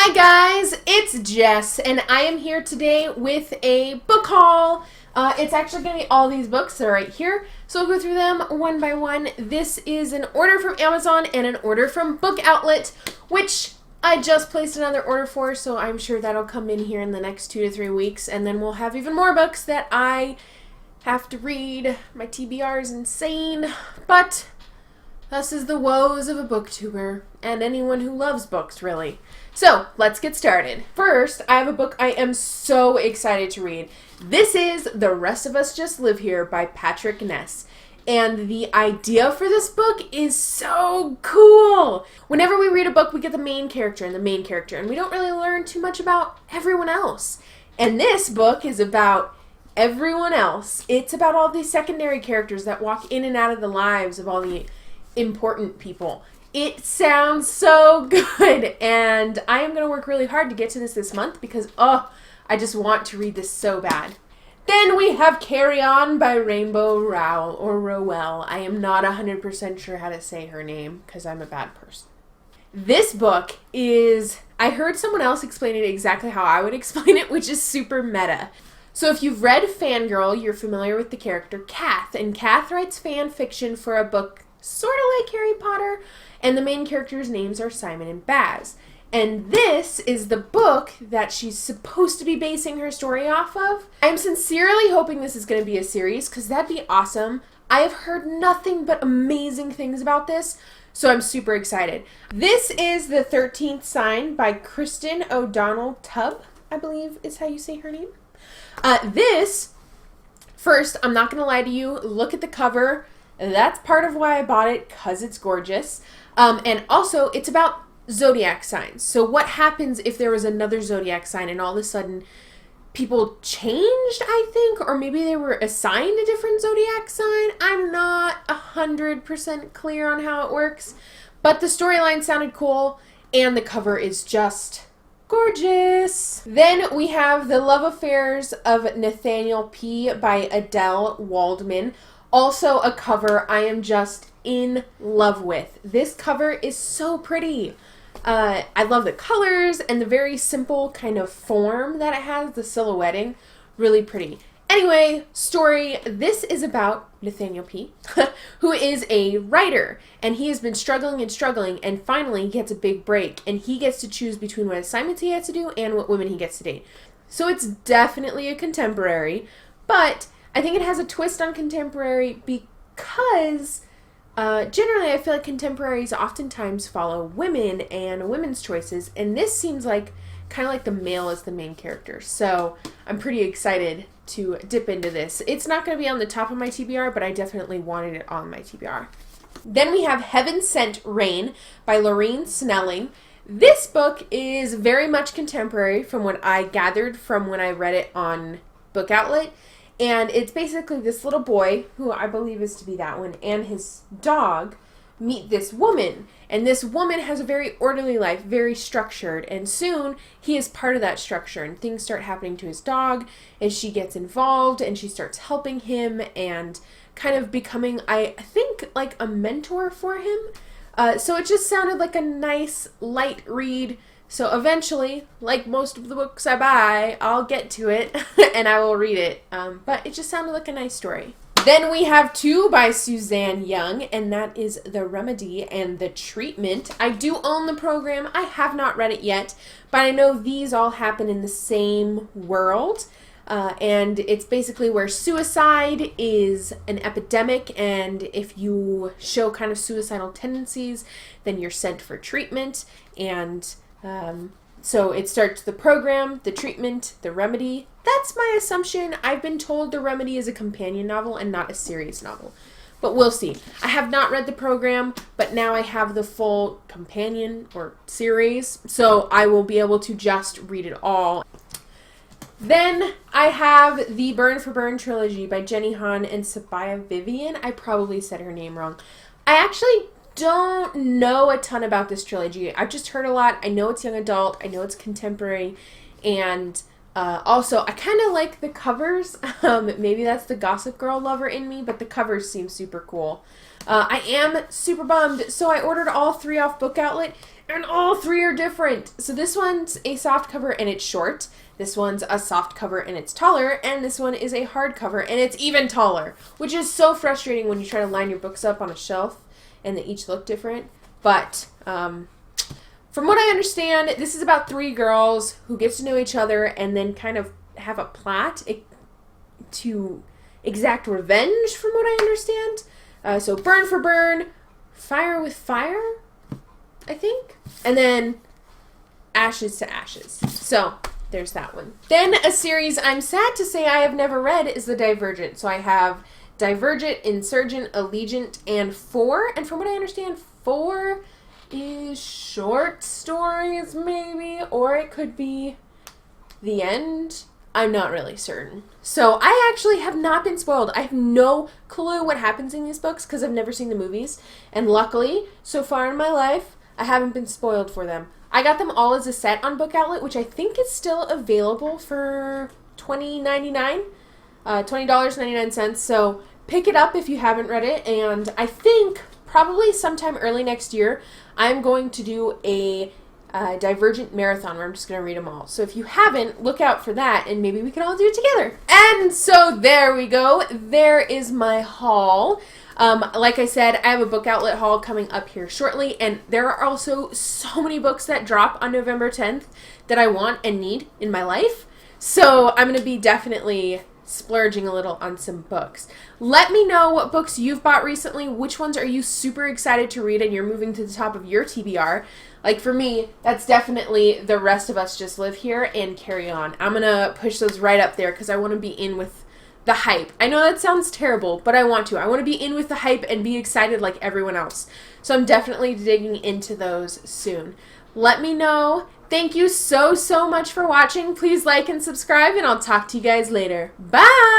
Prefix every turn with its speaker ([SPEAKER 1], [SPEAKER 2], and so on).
[SPEAKER 1] Hi guys, it's Jess, and I am here today with a book haul. It's actually going to be all these books that are right here, so we'll go through them one by one. This is an order from Amazon and an order from Book Outlet, which I just placed another order for, so I'm sure that'll come in here in the next 2 to 3 weeks, and then we'll have even more books that I have to read. My TBR is insane, but thus is the woes of a booktuber, and anyone who loves books, really. So, let's get started. First, I have a book I am so excited to read. This is The Rest of Us Just Live Here by Patrick Ness. And the idea for this book is so cool. Whenever we read a book, we get the main character and the main character, and we don't really learn too much about everyone else. And this book is about everyone else. It's about all these secondary characters that walk in and out of the lives of all the important people. It sounds so good, and I am going to work really hard to get to this month because, I just want to read this so bad. Then we have Carry On by Rainbow Rowell, or Rowell. I am not 100% sure how to say her name because I'm a bad person. This book is, I heard someone else explain it exactly how I would explain it, which is super meta. So if you've read Fangirl, you're familiar with the character Kath, and Kath writes fan fiction for a book sort of like Harry Potter, and the main characters' names are Simon and Baz. And this is the book that she's supposed to be basing her story off of. I'm sincerely hoping this is going to be a series, because that'd be awesome. I have heard nothing but amazing things about this, so I'm super excited. This is The 13th Sign by Kristen O'Donnell Tubb, I believe is how you say her name. First, I'm not going to lie to you, look at the cover. That's part of why I bought it, because it's gorgeous. And also, it's about zodiac signs. So what happens if there was another zodiac sign and all of a sudden people changed, I think? Or maybe they were assigned a different zodiac sign? I'm not 100% clear on how it works. But the storyline sounded cool, and the cover is just gorgeous. Then we have The Love Affairs of Nathaniel P. by Adele Waldman. Also a cover I am just in love with. This cover is so pretty. I love the colors and the very simple kind of form that it has, the silhouetting. Really pretty. Anyway, story. This is about Nathaniel P., who is a writer, and he has been struggling and finally he gets a big break, and he gets to choose between what assignments he has to do and what women he gets to date. So it's definitely a contemporary, but I think it has a twist on contemporary because generally I feel like contemporaries oftentimes follow women and women's choices, and this seems like kind of like the male is the main character. So I'm pretty excited to dip into this. It's not going to be on the top of my TBR, but I definitely wanted it on my TBR. Then we have Heaven Sent Rain by Lorene Snelling. This book is very much contemporary from what I gathered from when I read it on Book Outlet. And it's basically this little boy, who I believe is to be that one, and his dog meet this woman. And this woman has a very orderly life, very structured. And soon, he is part of that structure. And things start happening to his dog, and she gets involved, and she starts helping him, and kind of becoming, I think, like a mentor for him. So it just sounded like a nice, light read. So eventually, like most of the books I buy, I'll get to it and I will read it. But it just sounded like a nice story. Then we have two by Suzanne Young, and that is The Remedy and The Treatment. I do own the program. I have not read it yet, but I know these all happen in the same world. And it's basically where suicide is an epidemic, and if you show kind of suicidal tendencies, then you're sent for treatment. And so it starts the program, the treatment, the remedy. That's my assumption. I've been told The Remedy is a companion novel and not a series novel. But we'll see. I have not read the program, but now I have the full companion or series, so I will be able to just read it all. Then I have the Burn for Burn trilogy by Jenny Han and Sabaya Vivian. I probably said her name wrong. I actually don't know a ton about this trilogy. I've just heard a lot. I know it's young adult. I know it's contemporary. And also, I kind of like the covers. Maybe that's the Gossip Girl lover in me, but the covers seem super cool. I am super bummed. So I ordered all three off Book Outlet, And all three are different. So this one's a soft cover and it's short. This one's a soft cover and it's taller. And this one is a hard cover and it's even taller. Which is so frustrating when you try to line your books up on a shelf and they each look different. But from what I understand, this is about three girls who get to know each other and then kind of have a plot to exact revenge, from what I understand. So burn for burn, fire with fire, I think. And then ashes to ashes. So there's that one. Then a series I'm sad to say I have never read is the Divergent. So I have Divergent, Insurgent, Allegiant, and 4. And from what I understand, 4 is short stories maybe, or it could be the end. I'm not really certain. So I actually have not been spoiled. I have no clue what happens in these books because I've never seen the movies. And luckily, so far in my life, I haven't been spoiled for them. I got them all as a set on Book Outlet, which I think is still available for $20.99. $20.99. So pick it up if you haven't read it. And I think probably sometime early next year, I'm going to do a Divergent marathon where I'm just going to read them all. So if you haven't, look out for that and maybe we can all do it together. And so there we go. There is my haul. Like I said, I have a Book Outlet haul coming up here shortly, and there are also so many books that drop on November 10th that I want and need in my life. So I'm going to be definitely splurging a little on some books. Let me know what books you've bought recently. Which ones are you super excited to read and you're moving to the top of your TBR? Like for me, that's definitely The Rest of Us Just Live Here and Carry On. I'm going to push those right up there because I want to be in with the hype. I know that sounds terrible, but I want to. I want to be in with the hype and be excited like everyone else. So I'm definitely digging into those soon. Let me know. Thank you so much for watching. Please like and subscribe, and I'll talk to you guys later. Bye!